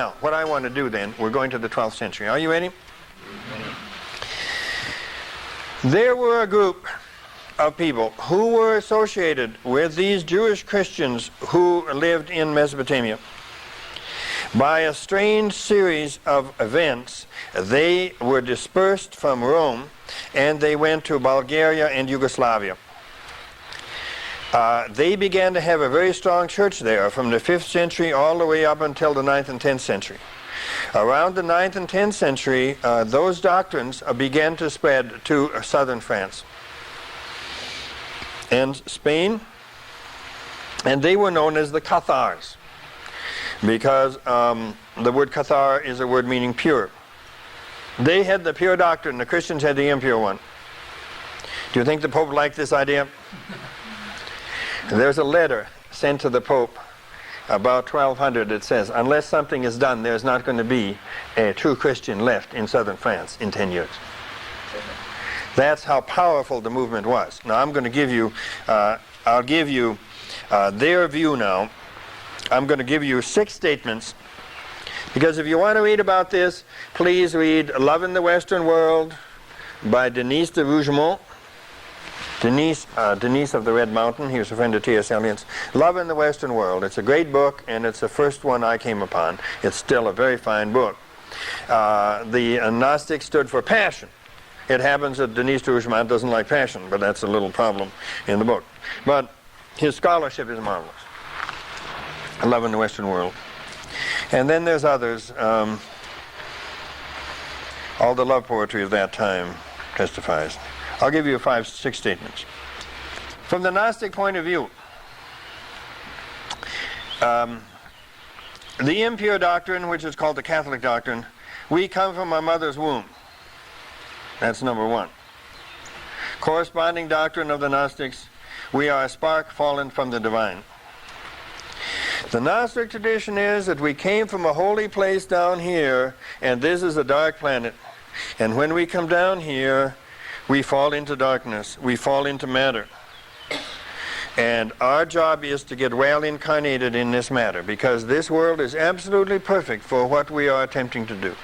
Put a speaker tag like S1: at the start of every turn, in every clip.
S1: Now, what I want to do then, we're going to the 12th century. Are you ready? There were a group of people who were associated with these Jewish Christians who lived in Mesopotamia. By a strange series of events, they were dispersed from Rome and they went to Bulgaria and Yugoslavia. They began to have a very strong church there from the 5th century all the way up until the 9th and 10th century. Around the 9th and 10th century, those doctrines began to spread to southern France and Spain, and they were known as the Cathars, because the word Cathar is a word meaning pure. They had the pure doctrine, the Christians had the impure one. Do you think the Pope liked this idea? There's a letter sent to the Pope about 1200 that says, unless something is done, there's not going to be a true Christian left in southern France in 10 years. That's how powerful the movement was. Now I'm going to give you, I'll give you their view now. I'm going to give you 6 statements, because if you want to read about this, please read Love in the Western World by Denise de Rougemont. Denise of the Red Mountain, he was a friend of T.S. Eliot's. Love in the Western World. It's a great book, and it's the first one I came upon. It's still a very fine book. The Gnostics stood for passion. It happens that Denise de Rougemont doesn't like passion, but that's a little problem in the book. But his scholarship is marvelous. Love in the Western World. And then there's others. All the love poetry of that time testifies. I'll give you 5, 6 statements. From the Gnostic point of view, the impure doctrine, which is called the Catholic doctrine, we come from our mother's womb. That's number 1. Corresponding doctrine of the Gnostics, we are a spark fallen from the divine. The Gnostic tradition is that we came from a holy place down here, and this is a dark planet. And when we come down here, we fall into darkness, we fall into matter. And our job is to get well incarnated in this matter, because this world is absolutely perfect for what we are attempting to do,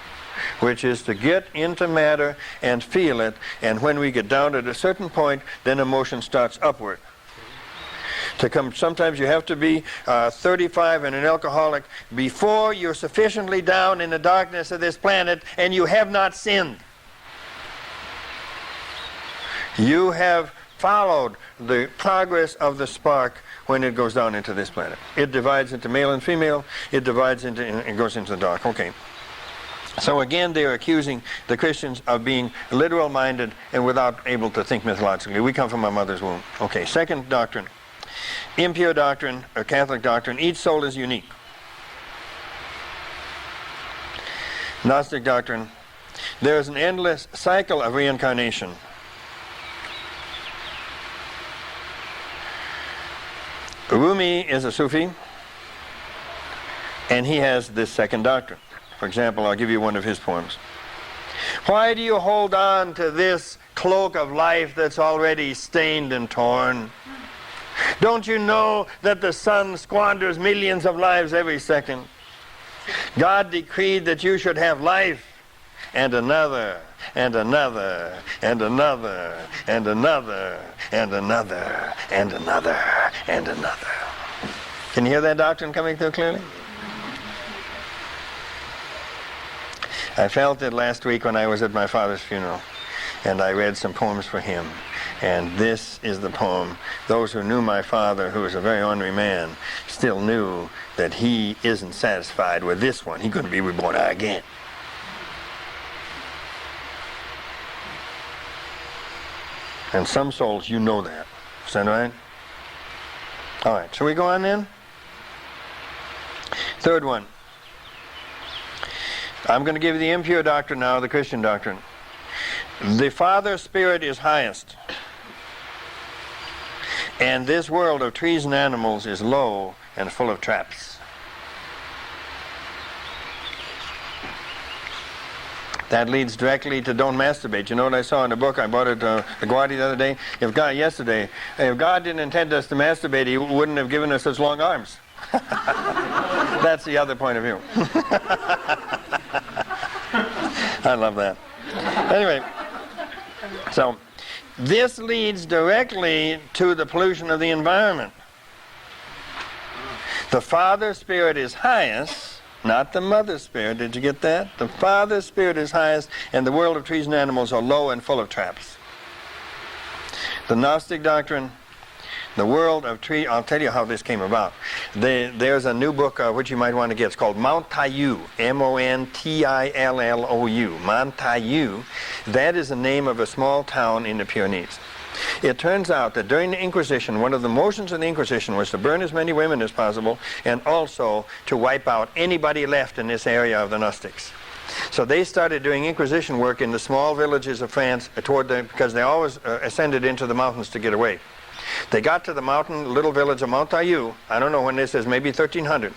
S1: which is to get into matter and feel it, and when we get down at a certain point, then emotion starts upward. Sometimes you have to be 35 and an alcoholic before you're sufficiently down in the darkness of this planet and you have not sinned. You have followed the progress of the spark when it goes down into this planet. It divides into male and female. It divides into, it goes into the dark. Okay. So again, they are accusing the Christians of being literal-minded and without able to think mythologically. We come from our mother's womb. Okay. Second doctrine. Impure doctrine, or Catholic doctrine, each soul is unique. Gnostic doctrine, there is an endless cycle of reincarnation. Rumi is a Sufi, and he has this second doctrine. For example, I'll give you one of his poems. Why do you hold on to this cloak of life that's already stained and torn? Don't you know that the sun squanders millions of lives every second? God decreed that you should have life, and another, and another, and another, and another, and another, and another, and another. Can you hear that doctrine coming through clearly? I felt it last week when I was at my father's funeral, and I read some poems for him. And this is the poem. Those who knew my father, who was a very ornery man, still knew that he isn't satisfied with this one. He's going to be reborn again. And some souls, you know that. Is that right? All right, shall we go on then? Third one. I'm going to give you the impure doctrine now, the Christian doctrine. The Father Spirit is highest. And this world of trees and animals is low and full of traps. That leads directly to don't masturbate. You know what I saw in a book? I bought it at the Guardi the other day. If God didn't intend us to masturbate, He wouldn't have given us such long arms. That's the other point of view. I love that. Anyway, so this leads directly to the pollution of the environment. The Father Spirit is highest, not the Mother Spirit. Did you get that? The Father Spirit is highest, and the world of trees and animals are low and full of traps. The Gnostic doctrine, the world of trees, I'll tell you how this came about. There's a new book which you might want to get. It's called Montaillou, M-O-N-T-I-L-L-O-U. Montaillou, that is the name of a small town in the Pyrenees. It turns out that during the Inquisition, one of the motions of the Inquisition was to burn as many women as possible and also to wipe out anybody left in this area of the Gnostics. So they started doing Inquisition work in the small villages of France because they always ascended into the mountains to get away. They got to the little village of Montaillou, I don't know when this is, maybe 1300.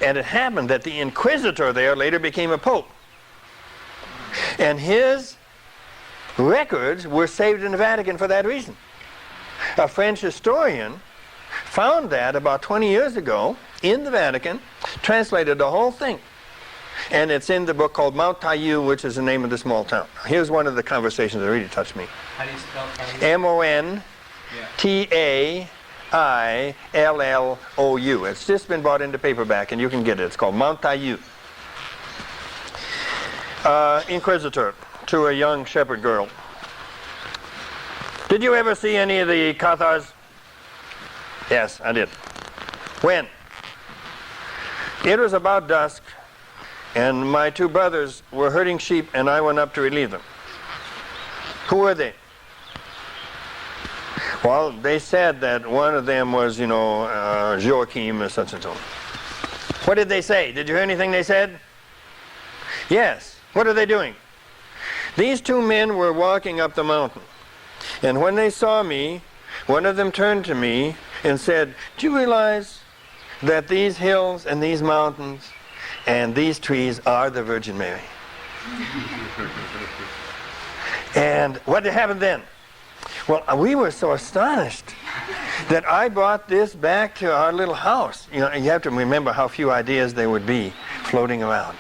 S1: And it happened that the Inquisitor there later became a pope. And his records were saved in the Vatican for that reason. A French historian found that about 20 years ago in the Vatican, translated the whole thing. And it's in the book called Montaillou, which is the name of the small town. Here's one of the conversations that really touched me.
S2: How do you spell Montaillou?
S1: M-O-N-T-A-I-L-L-O-U. It's just been bought into paperback, and you can get it. It's called Montaillou. Inquisitor to a young shepherd girl. Did you ever see any of the Cathars? Yes, I did. When? It was about dusk, and my two brothers were herding sheep, and I went up to relieve them. Who were they? Well, they said that one of them was, Joachim or such and so. What did they say? Did you hear anything they said? Yes. What are they doing? These two men were walking up the mountain. And when they saw me, one of them turned to me and said, "Do you realize that these hills and these mountains and these trees are the Virgin Mary?" And what happened then? Well, we were so astonished that I brought this back to our little house. You have to remember how few ideas there would be floating around.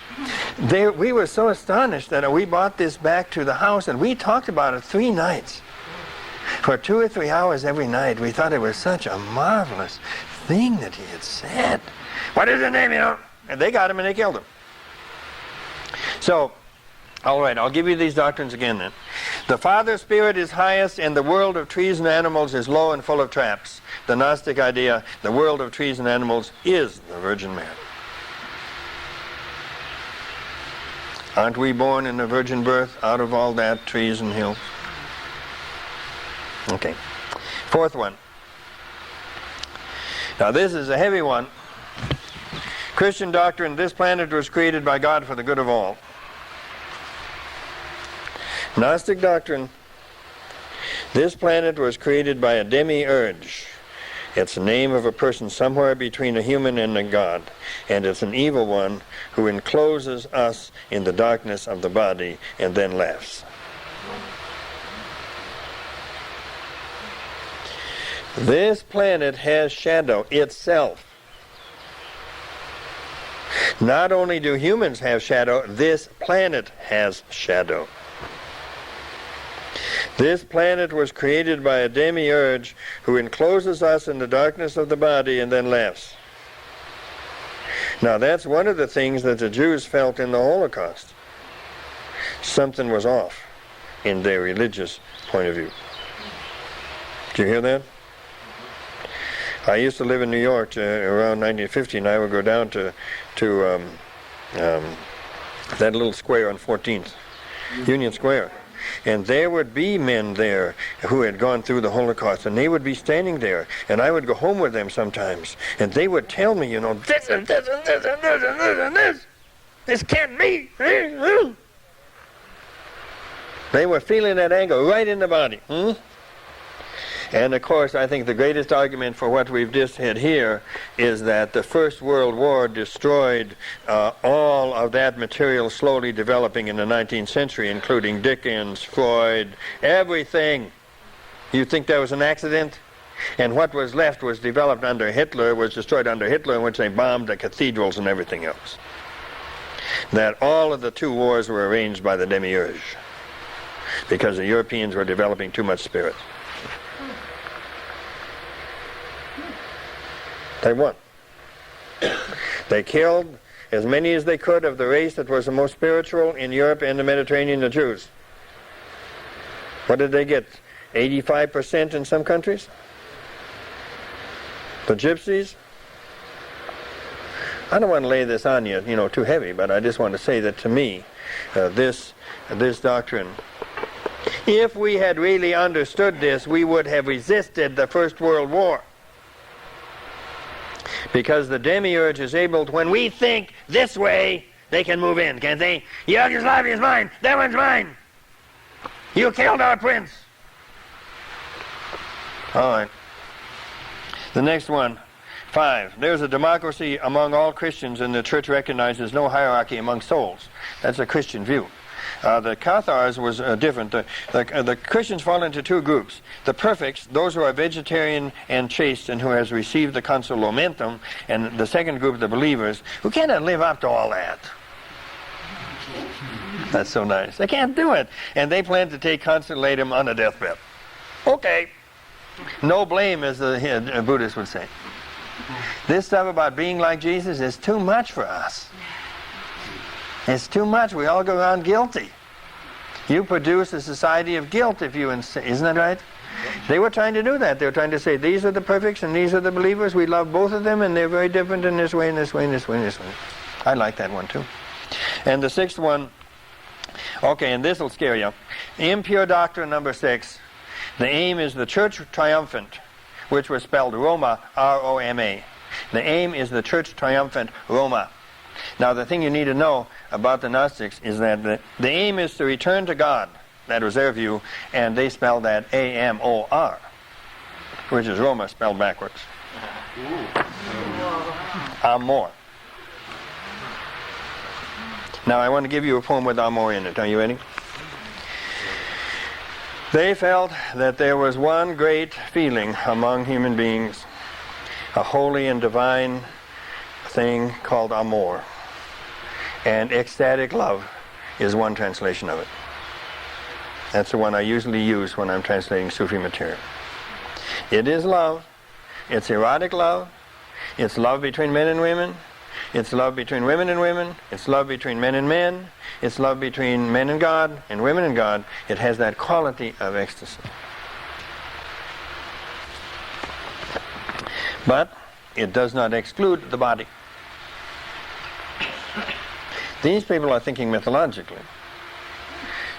S1: We were so astonished that we brought this back to the house, and we talked about it 3 nights. For 2 or 3 hours every night. We thought it was such a marvelous thing that he had said. What is the name, And they got him and they killed him. So, all right, I'll give you these doctrines again then. The Father Spirit is highest, and the world of trees and animals is low and full of traps. The Gnostic idea, the world of trees and animals is the Virgin Mary. Aren't we born in a virgin birth out of all that, trees and hills? Okay. 4th one. Now this is a heavy one. Christian doctrine, this planet was created by God for the good of all. Gnostic doctrine, this planet was created by a demiurge. It's the name of a person somewhere between a human and a god. And it's an evil one who encloses us in the darkness of the body and then laughs. This planet has shadow itself. Not only do humans have shadow, this planet has shadow. This planet was created by a demiurge who encloses us in the darkness of the body and then laughs. Now that's one of the things that the Jews felt in the Holocaust. Something was off in their religious point of view. Did you hear that? I used to live in New York around 1950, and I would go down to that little square on 14th, Union Square. And there would be men there who had gone through the Holocaust, and they would be standing there, and I would go home with them sometimes, and they would tell me, this and this and this and this and this and this. This can't be. They were feeling that anger right in the body. And of course, I think the greatest argument for what we've just had here is that the First World War destroyed all of that material slowly developing in the 19th century, including Dickens, Freud, everything. You think that was an accident? And what was left was developed under Hitler, was destroyed under Hitler, in which they bombed the cathedrals and everything else. That all of the two wars were arranged by the demiurge, because the Europeans were developing too much spirit. They won. They killed as many as they could of the race that was the most spiritual in Europe and the Mediterranean, the Jews. What did they get? 85% in some countries? The gypsies? I don't want to lay this on you, too heavy, but I just want to say that to me, this doctrine, if we had really understood this, we would have resisted the First World War. Because the demiurge is able to, when we think this way, they can move in, can't they? Yugoslavia is mine, that one's mine. You killed our prince. All right. The next one, 5. There's a democracy among all Christians, and the church recognizes no hierarchy among souls. That's a Christian view. The Cathars was different. The Christians fall into two groups. The perfects, those who are vegetarian and chaste and who has received the consolamentum, and the second group, the believers, who cannot live up to all that. That's so nice. They can't do it. And they plan to take consolatum on a deathbed. Okay. No blame, as the Buddhists would say. This stuff about being like Jesus is too much for us. It's too much. We all go around guilty. You produce a society of guilt if you insist. Isn't that right? They were trying to do that. They were trying to say, these are the perfects and these are the believers. We love both of them, and they're very different in this way, and this way, and this way, and this way. I like that one, too. And the 6th one, okay, and this will scare you. Impure doctrine number 6. The aim is the church triumphant, which was spelled Roma, R-O-M-A. The aim is the church triumphant, Roma. Now, the thing you need to know about the Gnostics is that the aim is to return to God. That was their view, and they spelled that A-M-O-R, which is Roma spelled backwards. Amor. Now, I want to give you a poem with Amor in it. Are you ready? They felt that there was one great feeling among human beings, a holy and divine thing called amor. And ecstatic love is one translation of it. That's the one I usually use when I'm translating Sufi material. It is love. It's erotic love. It's love between men and women. It's love between women and women. It's love between men and men. It's love between men and God and women and God. It has that quality of ecstasy. But it does not exclude the body. These people are thinking mythologically.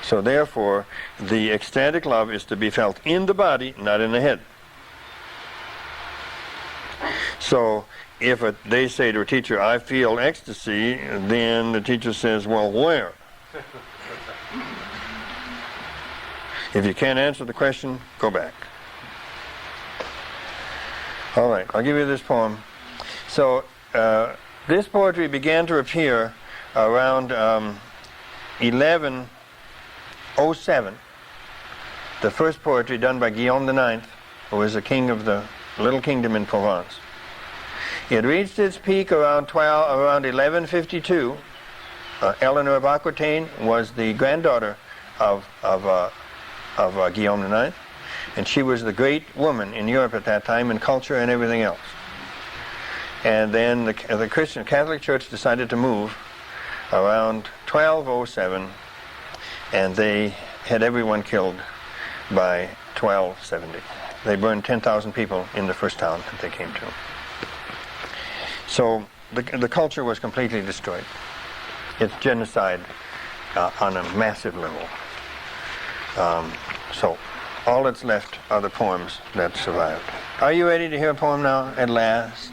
S1: So therefore, the ecstatic love is to be felt in the body, not in the head. So if they say to a teacher, I feel ecstasy, then the teacher says, well, where? If you can't answer the question, go back. All right, I'll give you this poem. So this poetry began to appear around 1107. The first poetry done by Guillaume IX, who was the king of the little kingdom in Provence. It reached its peak around 1152. Eleanor of Aquitaine was the granddaughter of Guillaume IX, and she was the great woman in Europe at that time in culture and everything else. And then the Christian Catholic Church decided to move around 1207, and they had everyone killed by 1270. They burned 10,000 people in the first town that they came to. So the culture was completely destroyed. It's genocide on a massive level. So all that's left are the poems that survived. Are you ready to hear a poem now, at last?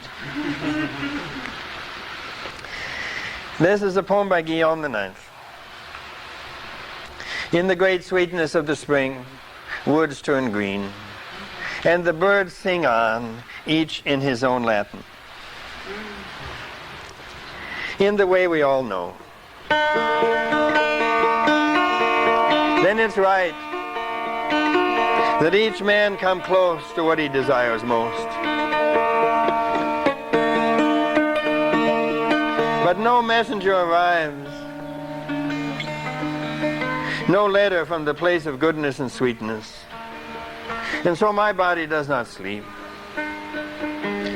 S1: This is a poem by Guillaume IX. In the great sweetness of the spring, woods turn green, and the birds sing on, each in his own Latin. In the way we all know. Then it's right that each man come close to what he desires most. But no messenger arrives, no letter from the place of goodness and sweetness. And so my body does not sleep.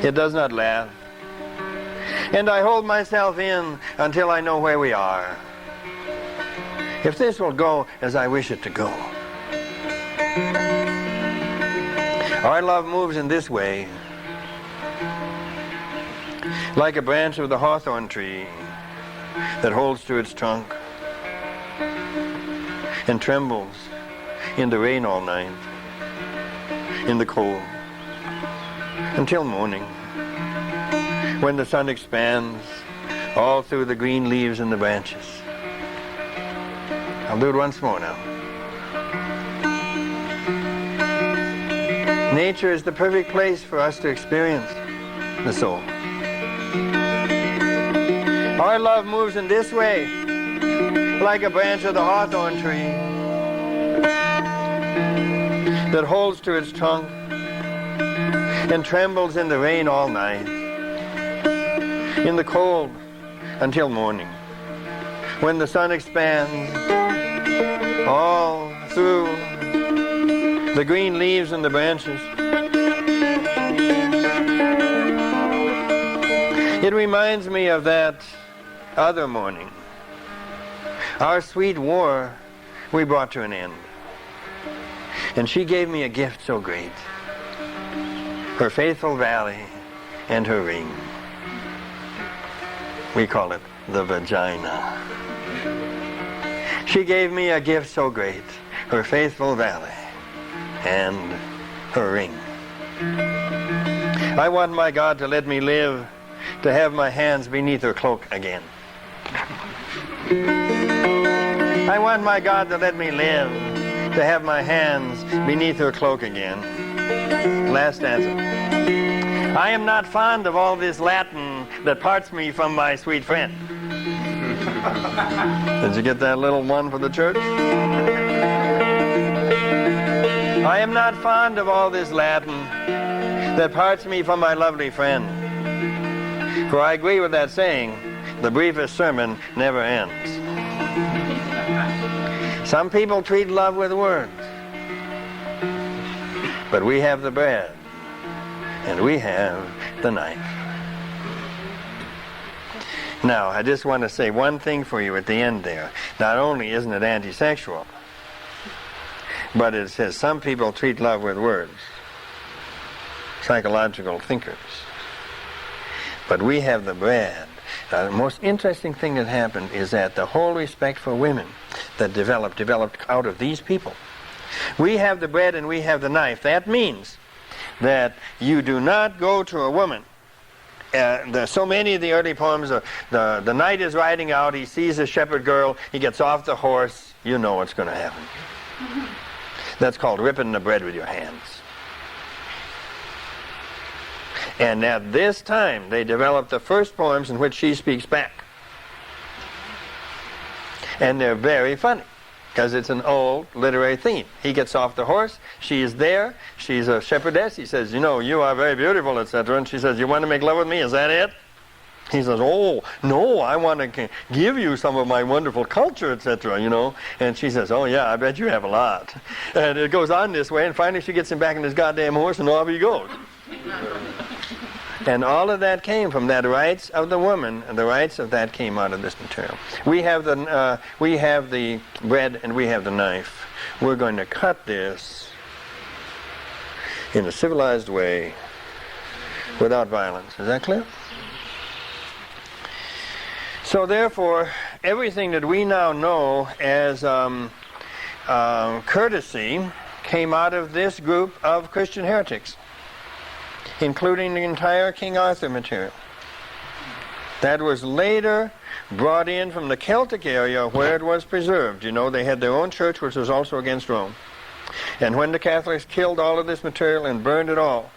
S1: It does not laugh. And I hold myself in until I know where we are. If this will go as I wish it to go. Our love moves in this way, like a branch of the hawthorn tree that holds to its trunk and trembles in the rain all night, in the cold, until morning, when the sun expands all through the green leaves and the branches. I'll do it once more now. Nature is the perfect place for us to experience the soul. Our love moves in this way, like a branch of the hawthorn tree that holds to its trunk and trembles in the rain all night, in the cold until morning, when the sun expands all through the green leaves and the branches. It reminds me of that other morning. Our sweet war we brought to an end. And she gave me a gift so great, her faithful valley and her ring. We call it the vagina. She gave me a gift so great, her faithful valley and her ring. I want my God to let me live, to have my hands beneath her cloak again. I want my God to let me live, to have my hands beneath her cloak again. Last stanza. I am not fond of all this Latin that parts me from my sweet friend. Did you get that little one for the church? I am not fond of all this Latin that parts me from my lovely friend. For I agree with that saying, the briefest sermon never ends. Some people treat love with words, but we have the bread, and we have the knife. Now, I just want to say one thing for you at the end there. Not only isn't it anti-sexual, but it says some people treat love with words. Psychological thinkers. But we have the bread. Now, the most interesting thing that happened is that the whole respect for women that developed out of these people. We have the bread and we have the knife. That means that you do not go to a woman. So many of the early poems, the knight is riding out, he sees a shepherd girl, he gets off the horse, you know what's going to happen. That's called ripping the bread with your hands. And at this time, they developed the first poems in which she speaks back. And they're very funny, because it's an old literary theme. He gets off the horse, she is there, she's a shepherdess, he says, you know, you are very beautiful, etc. And she says, you want to make love with me, is that it? He says, oh, no, I want to give you some of my wonderful culture, etc., you know. And she says, oh, yeah, I bet you have a lot. And it goes on this way, and finally she gets him back in his goddamn horse, and off he goes. And all of that came from that rights of the woman, and the rights of that came out of this material. We have the bread and we have the knife. We're going to cut this in a civilized way without violence. Is that clear? So therefore, everything that we now know as courtesy came out of this group of Christian heretics, including the entire King Arthur material. That was later brought in from the Celtic area where it was preserved. You know, they had their own church which was also against Rome. And when the Catholics killed all of this material and burned it all,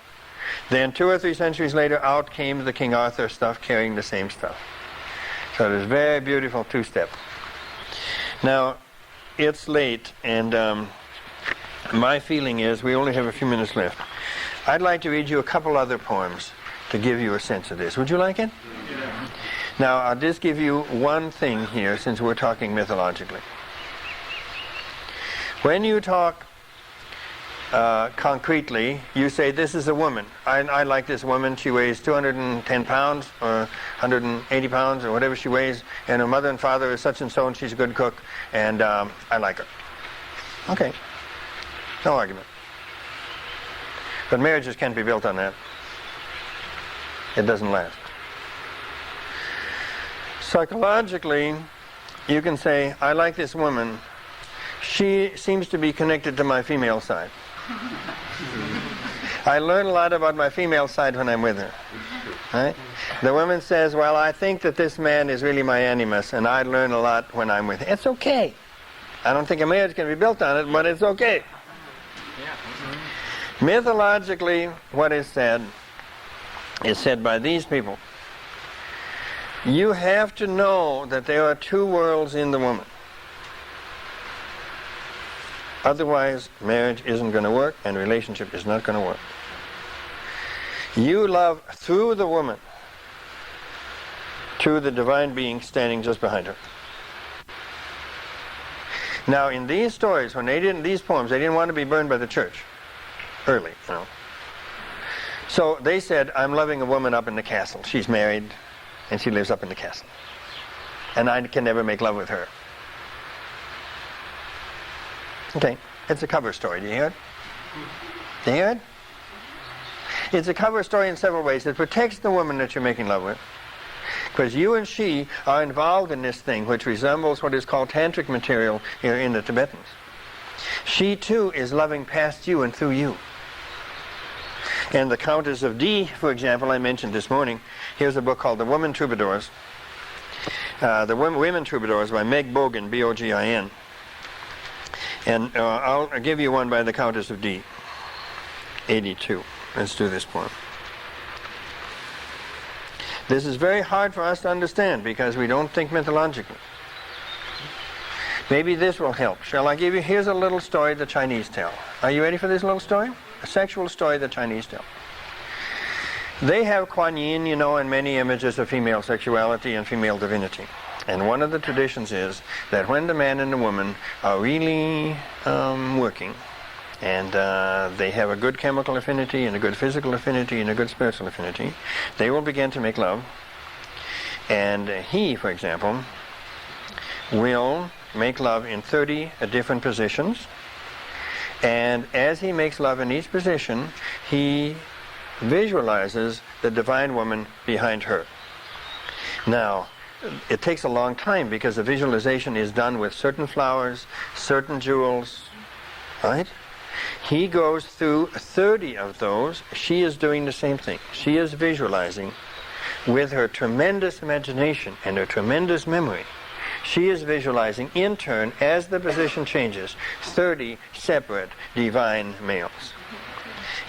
S1: then 2 or 3 centuries later out came the King Arthur stuff carrying the same stuff. So it is very beautiful two-step. Now, it's late, and my feeling is, we only have a few minutes left, I'd like to read you a couple other poems to give you a sense of this. Would you like it?
S2: Yeah.
S1: Now, I'll just give you one thing here, since we're talking mythologically. When you talk concretely, you say, this is a woman. I like this woman. She weighs 210 pounds or 180 pounds or whatever she weighs, and her mother and father is such and so, and she's a good cook, and I like her. Okay. No argument. But marriages can't be built on that. It doesn't last. Psychologically, you can say, I like this woman. She seems to be connected to my female side. I learn a lot about my female side when I'm with her. Right? The woman says, well, I think that this man is really my animus, and I learn a lot when I'm with him. It's okay. I don't think a marriage can be built on it, but it's okay. Mythologically, what is said by these people. You have to know that there are two worlds in the woman. Otherwise, marriage isn't going to work, and relationship is not going to work. You love through the woman to the divine being standing just behind her. Now, in these stories, when these poems, they didn't want to be burned by the church early, you know. So they said, I'm loving a woman up in the castle. She's married, and she lives up in the castle. And I can never make love with her. Okay, it's a cover story. Do you hear it? Do you hear it? It's a cover story in several ways. It protects the woman that you're making love with, because you and she are involved in this thing which resembles what is called tantric material here in the Tibetans. She too is loving past you and through you. And the Countess of D, for example, I mentioned this morning. Here's a book called The Women Troubadours. The Women Troubadours by Meg Bogin, B-O-G-I-N. And I'll give you one by the Countess of D, 82. Let's do this poem. This is very hard for us to understand because we don't think mythologically. Maybe this will help. Shall I give you? Here's a little story the Chinese tell. Are you ready for this little story? A sexual story the Chinese tell. They have Kuan Yin, you know, and many images of female sexuality and female divinity. And one of the traditions is that when the man and the woman are really working, and they have a good chemical affinity and a good physical affinity and a good spiritual affinity, they will begin to make love. And he, for example, will make love in 30 different positions. And as he makes love in each position, he visualizes the divine woman behind her. Now, it takes a long time because the visualization is done with certain flowers, certain jewels, right? He goes through 30 of those. She is doing the same thing. She is visualizing with her tremendous imagination and her tremendous memory. She is visualizing in turn, as the position changes, 30 separate divine males.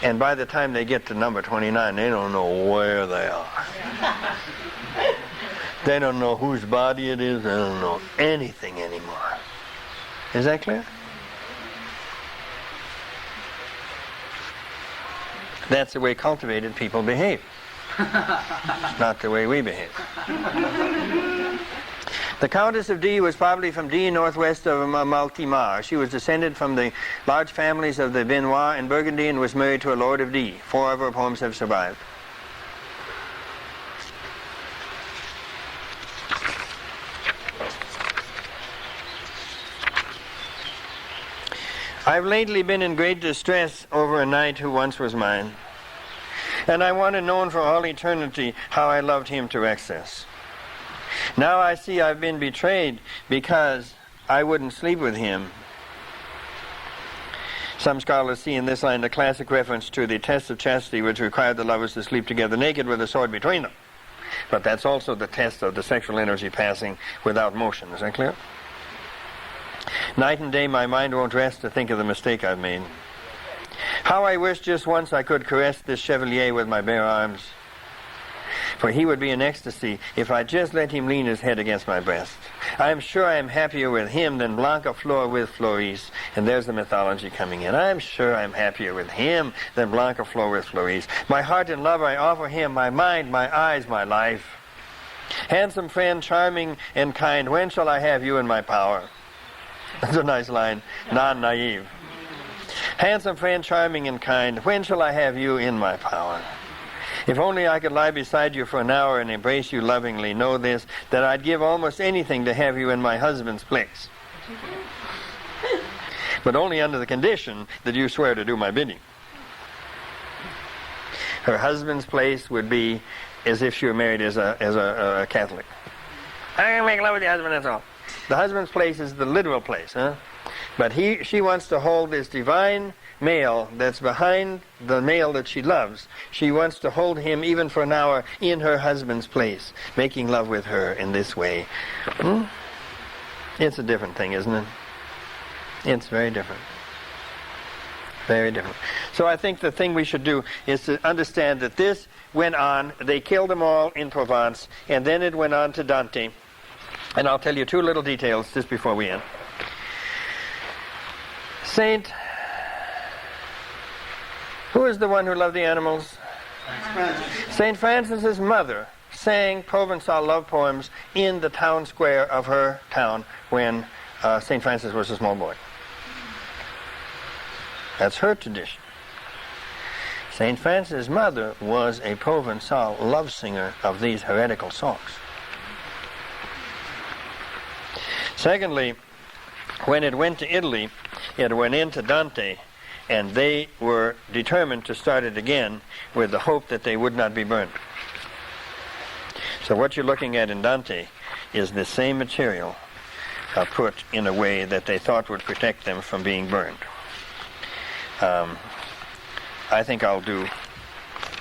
S1: And by the time they get to number 29, they don't know where they are. They don't know whose body it is. They don't know anything anymore. Is that clear? That's the way cultivated people behave. It's not the way we behave. The Countess of D was probably from D, northwest of Maltimar. She was descended from the large families of the Vinois in Burgundy and was married to a lord of D. 4 of her poems have survived. I've lately been in great distress over a knight who once was mine, and I want to know for all eternity how I loved him to excess. Now I see I've been betrayed because I wouldn't sleep with him. Some scholars see in this line a classic reference to the test of chastity which required the lovers to sleep together naked with a sword between them. But that's also the test of the sexual energy passing without motion. Is that clear? Night and day my mind won't rest to think of the mistake I've made. How I wish just once I could caress this chevalier with my bare arms. For he would be in ecstasy if I just let him lean his head against my breast. I'm sure I'm happier with him than Blanca Flor with Floris. And there's the mythology coming in. I'm sure I'm happier with him than Blanca Flor with Floris. My heart and love I offer him, my mind, my eyes, my life. Handsome friend, charming and kind, when shall I have you in my power? That's a nice line, non-naive. Handsome friend, charming and kind, when shall I have you in my power? If only I could lie beside you for an hour and embrace you lovingly, know this, that I'd give almost anything to have you in my husband's place. But only under the condition that you swear to do my bidding. Her husband's place would be as if she were married as a Catholic. I'm going to make love with your husband, that's all. The husband's place is the literal place, huh? But she wants to hold this divine male that's behind the male that she loves. She wants to hold him even for an hour in her husband's place, making love with her in this way. It's a different thing, isn't it? It's very different. Very different. So I think the thing we should do is to understand that this went on. They killed them all in Provence, and then it went on to Dante. And I'll tell you two little details just before we end. Who is the one who loved the animals? St. Francis's mother sang Provençal love poems in the town square of her town when St. Francis was a small boy. That's her tradition. St. Francis' mother was a Provençal love singer of these heretical songs. Secondly, when it went to Italy, it went into Dante, and they were determined to start it again with the hope that they would not be burned. So what you're looking at in Dante is the same material put in a way that they thought would protect them from being burned. I think I'll do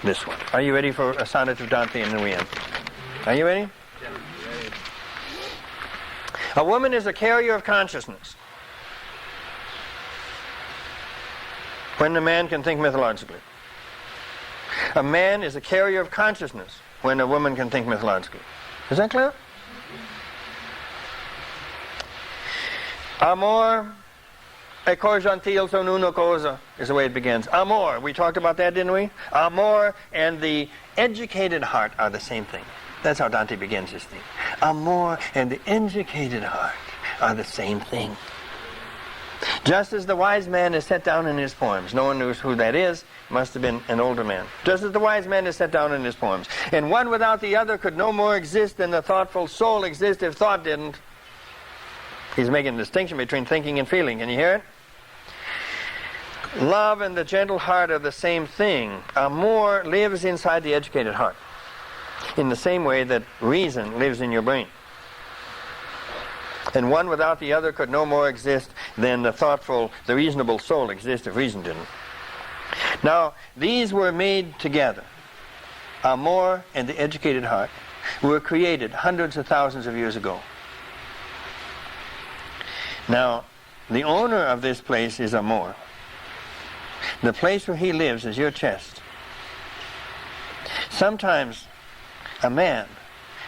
S1: this one. Are you ready for a sonnet of Dante, and then we end? Are you ready?
S2: Yeah, ready.
S1: A woman is a carrier of consciousness. When a man can think mythologically. A man is a carrier of consciousness when a woman can think mythologically. Is that clear? Amor e cor gentil son una cosa is the way it begins. Amor, we talked about that, didn't we? Amor and the educated heart are the same thing. That's how Dante begins his theme. Amor and the educated heart are the same thing. Just as the wise man is set down in his poems. No one knows who that is. Must have been an older man. Just as the wise man is set down in his poems. And one without the other could no more exist than the thoughtful soul exists if thought didn't. He's making a distinction between thinking and feeling. Can you hear it? Love and the gentle heart are the same thing. Amor lives inside the educated heart. In the same way that reason lives in your brain. And one without the other could no more exist than the thoughtful, the reasonable soul exists if reason didn't. Now, these were made together. Amor and the educated heart were created hundreds of thousands of years ago. Now, the owner of this place is Amor. The place where he lives is your chest. Sometimes a man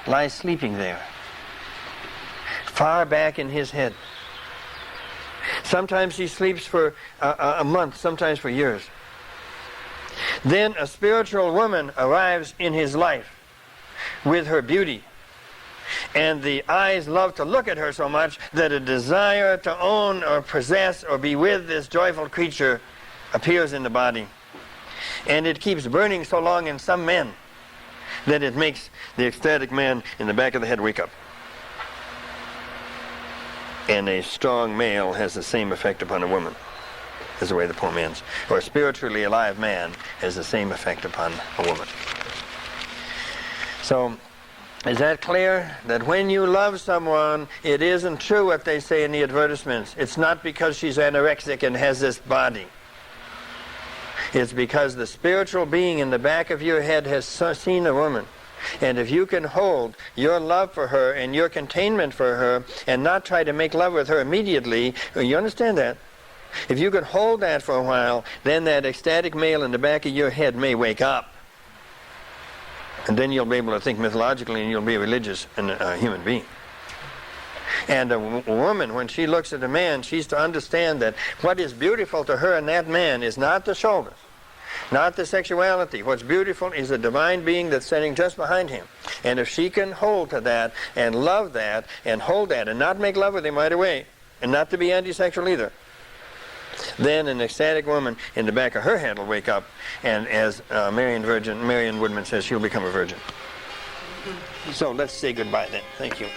S1: lies sleeping there, far back in his head. Sometimes he sleeps for a month, sometimes for years. Then a spiritual woman arrives in his life with her beauty. And the eyes love to look at her so much that a desire to own or possess or be with this joyful creature appears in the body. And it keeps burning so long in some men that it makes the ecstatic man in the back of the head wake up. And a strong male has the same effect upon a woman, is the way the poem ends. Or a spiritually alive man has the same effect upon a woman. So, is that clear? That when you love someone, it isn't true what they say in the advertisements. It's not because she's anorexic and has this body. It's because the spiritual being in the back of your head has seen a woman. And if you can hold your love for her and your containment for her and not try to make love with her immediately, you understand that? If you can hold that for a while, then that ecstatic male in the back of your head may wake up. And then you'll be able to think mythologically and you'll be religious and a human being. And a woman, when she looks at a man, she's to understand that what is beautiful to her in that man is not the shoulders, not the sexuality. What's beautiful is a divine being that's sitting just behind him. And if she can hold to that and love that and hold that and not make love with him right away, and not to be anti-sexual either, then an ecstatic woman in the back of her head will wake up, and as Marion Woodman says, she'll become a virgin. So let's say goodbye then. Thank you.